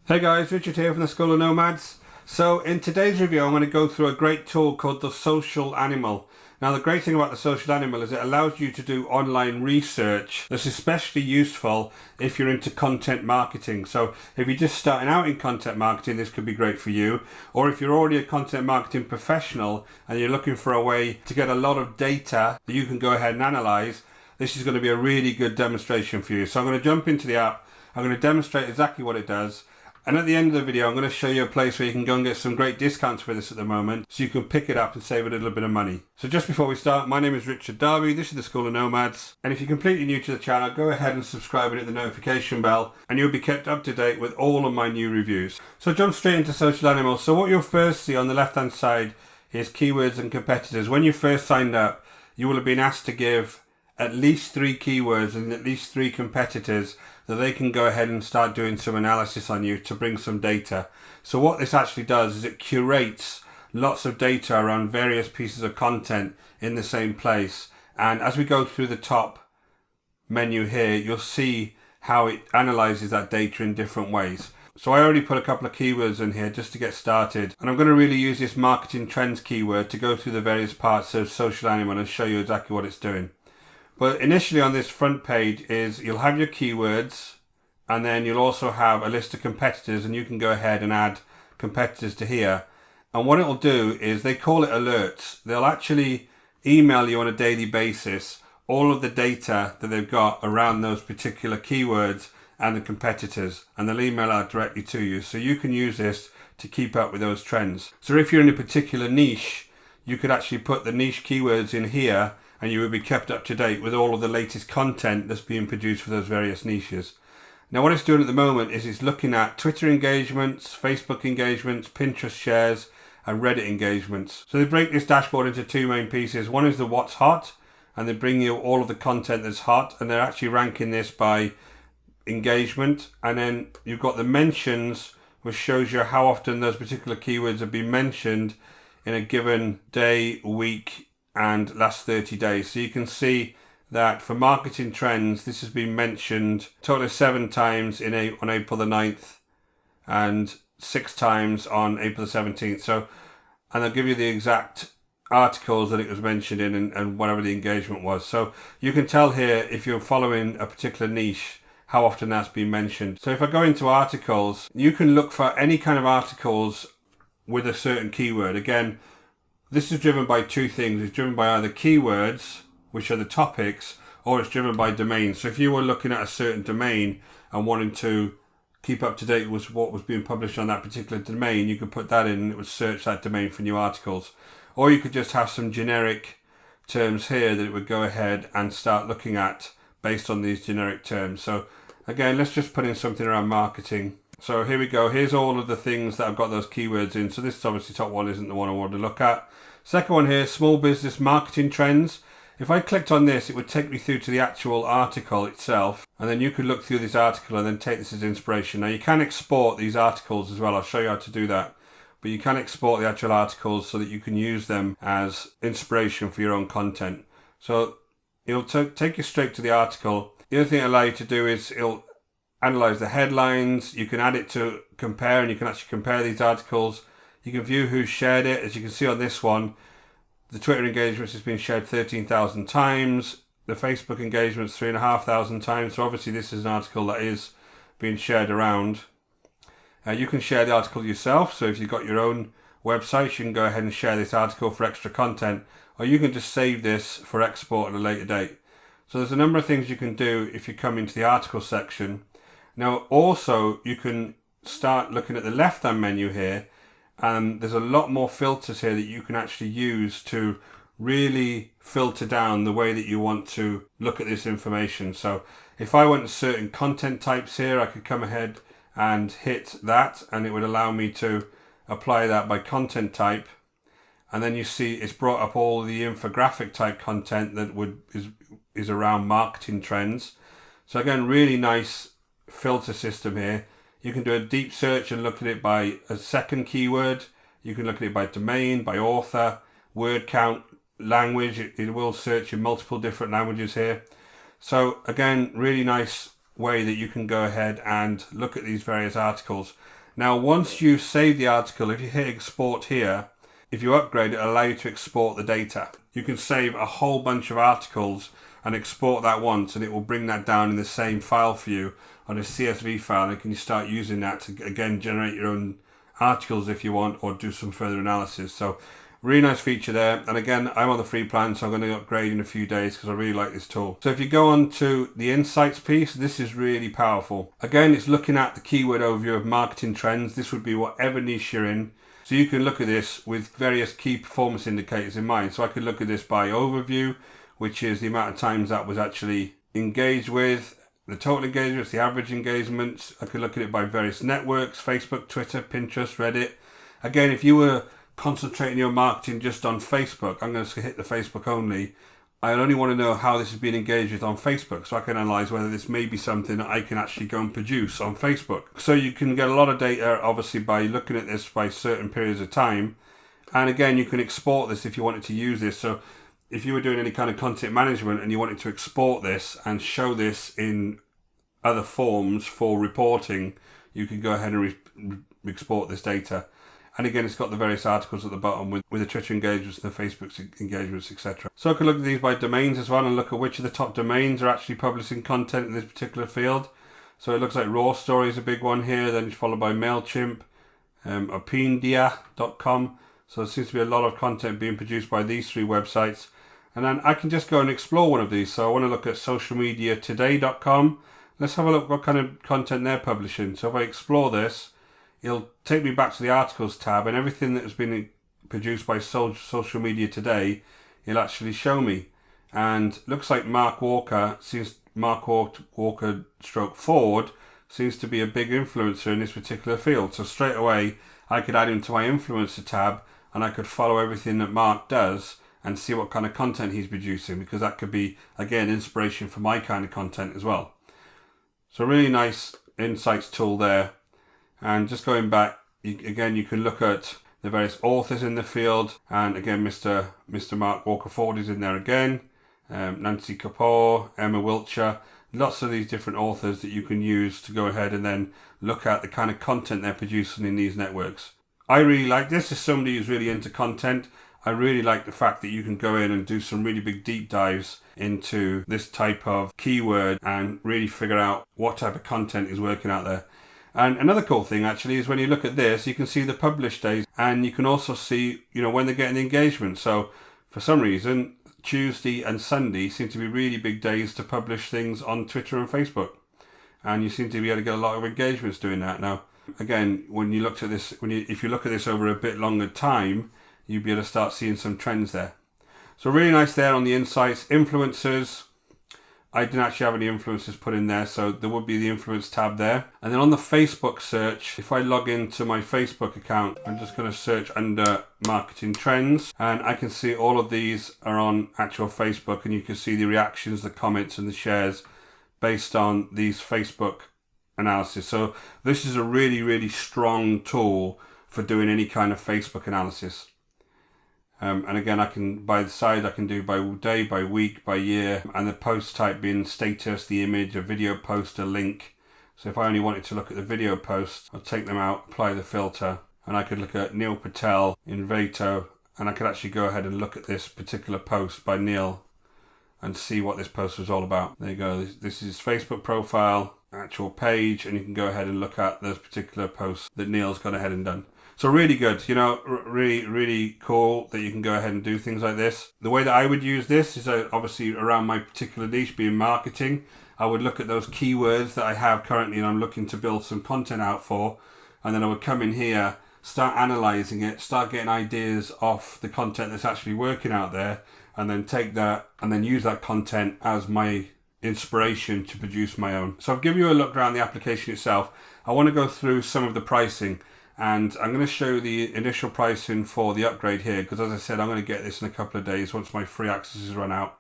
Hey guys, Richard here from the School of Nomads. So in today's review I'm going to go through a great tool called the Social Animal. Now the great thing about the Social Animal is it allows you to do online research that's especially useful if you're into content marketing. So if you're just starting out in content marketing, this could be great for you. Or if you're already a content marketing professional and you're looking for a way to get a lot of data that you can go ahead and analyze, this is going to be a really good demonstration for you. So I'm going to jump into the app, I'm going to demonstrate exactly what it does. And at the end of the video, I'm going to show you a place where you can go and get some great discounts for this at the moment, so you can pick it up and save a little bit of money. So just before we start, my name is Richard Darby, this is the School of Nomads, and if you're completely new to the channel, go ahead and subscribe and hit the notification bell, and you'll be kept up to date with all of my new reviews. So jump straight into Social Animal. So what you'll first see on the left hand side is keywords and competitors. When you first signed up, you will have been asked to give at least 3 keywords and at least 3 competitors that they can go ahead and start doing some analysis on you to bring some data. So what this actually does is it curates lots of data around various pieces of content in the same place. And as we go through the top menu here, you'll see how it analyzes that data in different ways. So I already put a couple of keywords in here just to get started. And I'm going to really use this marketing trends keyword to go through the various parts of Social Animal and show you exactly what it's doing. But initially on this front page is you'll have your keywords, and then you'll also have a list of competitors, and you can go ahead and add competitors to here. And what it'll do is they call it alerts. They'll actually email you on a daily basis all of the data that they've got around those particular keywords and the competitors, and they'll email out directly to you. So you can use this to keep up with those trends. So if you're in a particular niche, you could actually put the niche keywords in here, and you will be kept up to date with all of the latest content that's being produced for those various niches. Now what it's doing at the moment is it's looking at Twitter engagements, Facebook engagements, Pinterest shares, and Reddit engagements. So they break this dashboard into 2 main pieces. One is the what's hot, and they bring you all of the content that's hot, and they're actually ranking this by engagement. And then you've got the mentions, which shows you how often those particular keywords have been mentioned in a given day, week, and last 30 days. So you can see that for marketing trends, this has been mentioned a total of 7 times on April the 9th and 6 times on April the 17th. So, and they'll give you the exact articles that it was mentioned in and whatever the engagement was. So you can tell here if you're following a particular niche how often that's been mentioned. So if I go into articles, you can look for any kind of articles with a certain keyword. Again, this is driven by 2 things. It's driven by either keywords, which are the topics, or it's driven by domains. So if you were looking at a certain domain and wanting to keep up to date with what was being published on that particular domain, you could put that in and it would search that domain for new articles. Or you could just have some generic terms here that it would go ahead and start looking at based on these generic terms. So again, let's just put in something around marketing. So here we go. Here's all of the things that I've got those keywords in. So this is obviously top one isn't the one I want to look at. Second one here, small business marketing trends. If I clicked on this, it would take me through to the actual article itself. And then you could look through this article and then take this as inspiration. Now you can export these articles as well. I'll show you how to do that. But you can export the actual articles so that you can use them as inspiration for your own content. So it'll take you straight to the article. The other thing it'll allow you to do is it'll analyze the headlines. You can add it to compare, and you can actually compare these articles. You can view who shared it. As you can see on this one, the Twitter engagements has been shared 13,000 times. The Facebook engagements 3,500 times. So obviously this is an article that is being shared around. You can share the article yourself. So if you've got your own website, you can go ahead and share this article for extra content. Or you can just save this for export at a later date. So there's a number of things you can do if you come into the article section. Now also you can start looking at the left hand menu here, and there's a lot more filters here that you can actually use to really filter down the way that you want to look at this information. So if I went to certain content types here, I could come ahead and hit that, and it would allow me to apply that by content type. And then you see it's brought up all the infographic type content that is around marketing trends. So again, really nice filter system here. You can do a deep search and look at it by a second keyword. You can look at it by domain, by author, word count, language. It will search in multiple different languages here. So again, really nice way that you can go ahead and look at these various articles. Now, once you save the article, if you hit export here, if you upgrade, it'll allow you to export the data. You can save a whole bunch of articles and export that once, and it will bring that down in the same file for you on a CSV file, and you can start using that to, again, generate your own articles if you want, or do some further analysis. So really nice feature there. And again, I'm on the free plan, so I'm going to upgrade in a few days because I really like this tool. So if you go on to the insights piece, this is really powerful. Again, it's looking at the keyword overview of marketing trends. This would be whatever niche you're in. So you can look at this with various key performance indicators in mind. So I could look at this by overview, which is the amount of times that was actually engaged with, the total engagements, the average engagements. I could look at it by various networks, Facebook, Twitter, Pinterest, Reddit. Again, if you were concentrating your marketing just on Facebook, I'm going to hit the Facebook only. I only want to know how this has been engaged with on Facebook, so I can analyze whether this may be something that I can actually go and produce on Facebook. So you can get a lot of data, obviously, by looking at this by certain periods of time. And again, you can export this if you wanted to use this. So if you were doing any kind of content management and you wanted to export this and show this in other forms for reporting, you can go ahead and export this data. And again, it's got the various articles at the bottom with the Twitter engagements and the Facebook engagements, etc. So I can look at these by domains as well and look at which of the top domains are actually publishing content in this particular field. So it looks like Raw Story is a big one here, then it's followed by MailChimp, Opindia.com. So there seems to be a lot of content being produced by these three websites. And then I can just go and explore one of these. So I want to look at socialmediatoday.com. Let's have a look what kind of content they're publishing. So if I explore this, it'll take me back to the articles tab, and everything that has been produced by Social Media Today, it'll actually show me. And looks like Mark Walker stroke Ford seems to be a big influencer in this particular field. So straight away, I could add him to my influencer tab, and I could follow everything that Mark does and see what kind of content he's producing, because that could be, again, inspiration for my kind of content as well. So really nice insights tool there. And just going back, again, you can look at the various authors in the field. And again, Mr. Mark Walker Ford is in there again. Nancy Kapoor, Emma Wiltshire, lots of these different authors that you can use to go ahead and then look at the kind of content they're producing in these networks. I really like this as somebody who's really into content. I really like the fact that you can go in and do some really big deep dives into this type of keyword and really figure out what type of content is working out there. And another cool thing actually is when you look at this, you can see the published days, and you can also see, when they're getting the engagement. So for some reason, Tuesday and Sunday seem to be really big days to publish things on Twitter and Facebook. And you seem to be able to get a lot of engagements doing that. Now, again, when you looked at this, if you look at this over a bit longer time, you'll be able to start seeing some trends there. So really nice there on the insights. Influencers, I didn't actually have any influencers put in there, so there would be the influence tab there. And then on the Facebook search, if I log into my Facebook account, I'm just going to search under marketing trends, and I can see all of these are on actual Facebook, and you can see the reactions, the comments and the shares based on these Facebook analysis. So this is a really, really strong tool for doing any kind of Facebook analysis. And again, I can, by the side, I can do by day, by week, by year, and the post type being status, the image, a video post, a link. So if I only wanted to look at the video posts, I'll take them out, apply the filter, and I could look at Neil Patel in Vato, and I could actually go ahead and look at this particular post by Neil and see what this post was all about. There you go. This is his Facebook profile, actual page, and you can go ahead and look at those particular posts that Neil's gone ahead and done. So really good, really, really cool that you can go ahead and do things like this. The way that I would use this is obviously around my particular niche being marketing. I would look at those keywords that I have currently and I'm looking to build some content out for. And then I would come in here, start analysing it, start getting ideas off the content that's actually working out there, and then take that and then use that content as my inspiration to produce my own. So I've given you a look around the application itself. I want to go through some of the pricing. And I'm going to show the initial pricing for the upgrade here, because as I said, I'm going to get this in a couple of days once my free access is run out.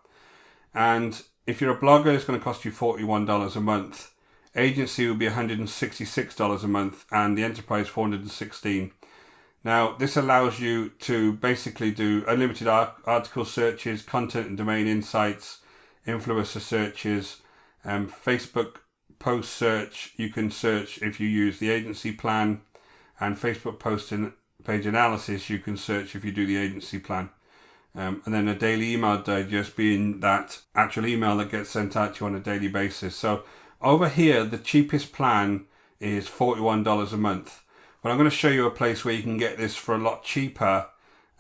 And if you're a blogger, it's going to cost you $41 a month. Agency will be $166 a month, and the enterprise $416. Now, this allows you to basically do unlimited article searches, content and domain insights, influencer searches, Facebook post search, you can search if you use the agency plan, and Facebook post page analysis, you can search if you do the agency plan. And then a daily email digest being that actual email that gets sent out to you on a daily basis. So over here, the cheapest plan is $41 a month. But I'm going to show you a place where you can get this for a lot cheaper,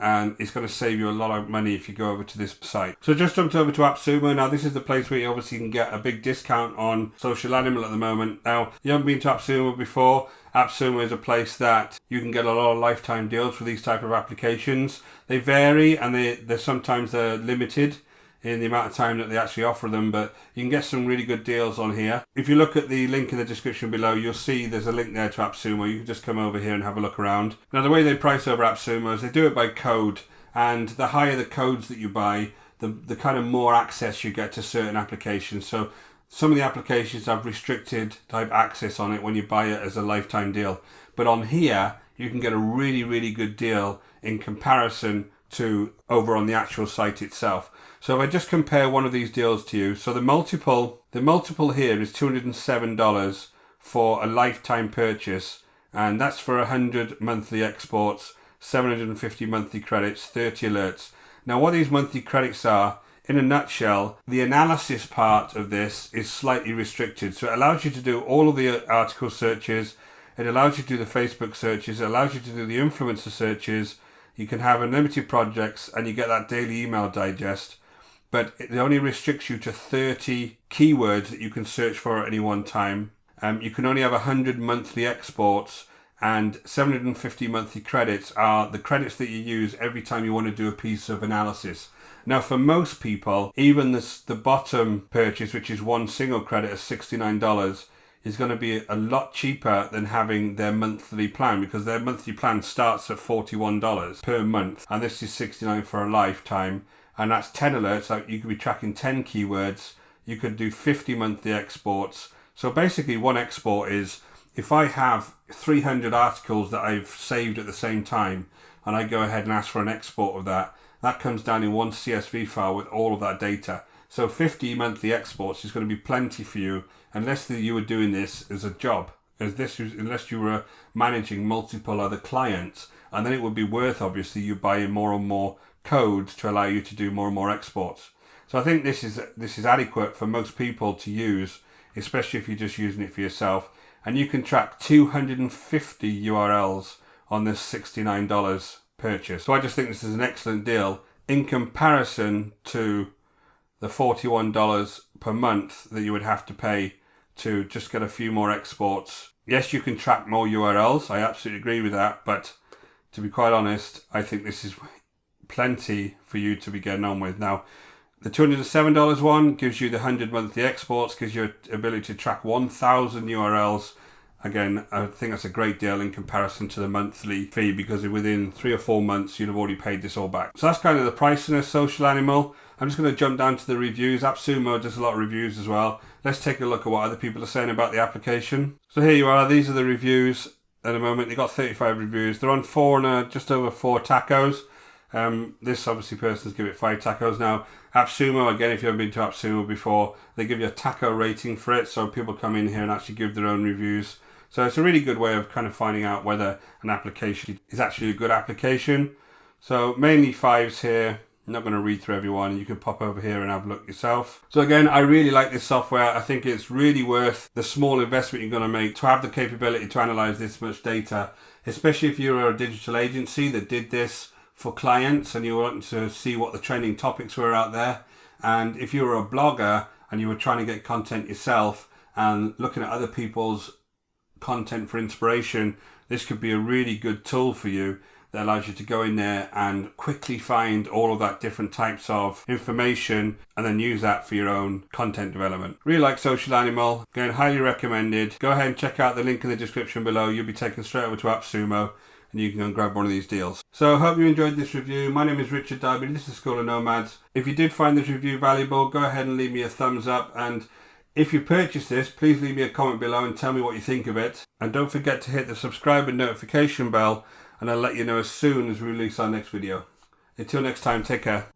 and it's going to save you a lot of money if you go over to this site. So just jumped over to AppSumo. Now this is the place where you obviously can get a big discount on Social Animal at the moment. Now, you haven't been to AppSumo before. AppSumo is a place that you can get a lot of lifetime deals for these type of applications. They vary, and they're sometimes limited in the amount of time that they actually offer them, but you can get some really good deals on here. If you look at the link in the description below, you'll see there's a link there to AppSumo. You can just come over here and have a look around. Now the way they price over AppSumo is they do it by code, and the higher the codes that you buy, the kind of more access you get to certain applications. So some of the applications have restricted type access on it when you buy it as a lifetime deal. But on here, you can get a really, really good deal in comparison to over on the actual site itself. So if I just compare one of these deals to you, so the multiple here is $207 for a lifetime purchase, and that's for 100 monthly exports, 750 monthly credits, 30 alerts. Now what these monthly credits are, in a nutshell, the analysis part of this is slightly restricted. So it allows you to do all of the article searches, it allows you to do the Facebook searches, it allows you to do the influencer searches, you can have unlimited projects, and you get that daily email digest. But it only restricts you to 30 keywords that you can search for at any one time. You can only have 100 monthly exports, and 750 monthly credits are the credits that you use every time you want to do a piece of analysis. Now for most people, even the bottom purchase, which is one single credit of $69, is going to be a lot cheaper than having their monthly plan, because their monthly plan starts at $41 per month, and this is $69 for a lifetime. And that's 10 alerts, so you could be tracking 10 keywords. You could do 50 monthly exports. So basically one export is, if I have 300 articles that I've saved at the same time, and I go ahead and ask for an export of that, that comes down in one CSV file with all of that data. So 50 monthly exports is going to be plenty for you, unless you were doing this as a job, unless you were managing multiple other clients. And then it would be worth, obviously, you buying more and more codes to allow you to do more and more exports. So I think this is adequate for most people to use, especially if you're just using it for yourself. And you can track 250 URLs on this $69 purchase. So I just think this is an excellent deal in comparison to the $41 per month that you would have to pay to just get a few more exports. Yes, you can track more URLs. I absolutely agree with that. But to be quite honest, I think this is plenty for you to be getting on with. Now, the $207 one gives you the 100 monthly exports, gives you the ability to track 1,000 URLs. Again, I think that's a great deal in comparison to the monthly fee, because within 3 or 4 months, you'd have already paid this all back. So that's kind of the pricing of Social Animal. I'm just going to jump down to the reviews. AppSumo does a lot of reviews as well. Let's take a look at what other people are saying about the application. So here you are. These are the reviews at the moment. They've got 35 reviews. They're on just over 4 tacos. This obviously person's give it 5 tacos. Now AppSumo, again, if you haven't been to AppSumo before, they give you a taco rating for it, so people come in here and actually give their own reviews. So it's a really good way of kind of finding out whether an application is actually a good application. So mainly 5s here. I'm not going to read through everyone. You can pop over here and have a look yourself. So again, I really like this software. I think it's really worth the small investment you're going to make to have the capability to analyze this much data, especially if you're a digital agency that did this for clients and you want to see what the trending topics were out there. And if you were a blogger and you were trying to get content yourself and looking at other people's content for inspiration, this could be a really good tool for you that allows you to go in there and quickly find all of that different types of information and then use that for your own content development. Really like Social Animal. Again, highly recommended. Go ahead and check out the link in the description below. You'll be taken straight over to AppSumo and you can go and grab one of these deals. So I hope you enjoyed this review. My name is Richard Darby. This is School of Nomads. If you did find this review valuable, go ahead and leave me a thumbs up, and if you purchase this, please leave me a comment below and tell me what you think of it. And don't forget to hit the subscribe and notification bell, and I'll let you know as soon as we release our next video. Until next time, take care.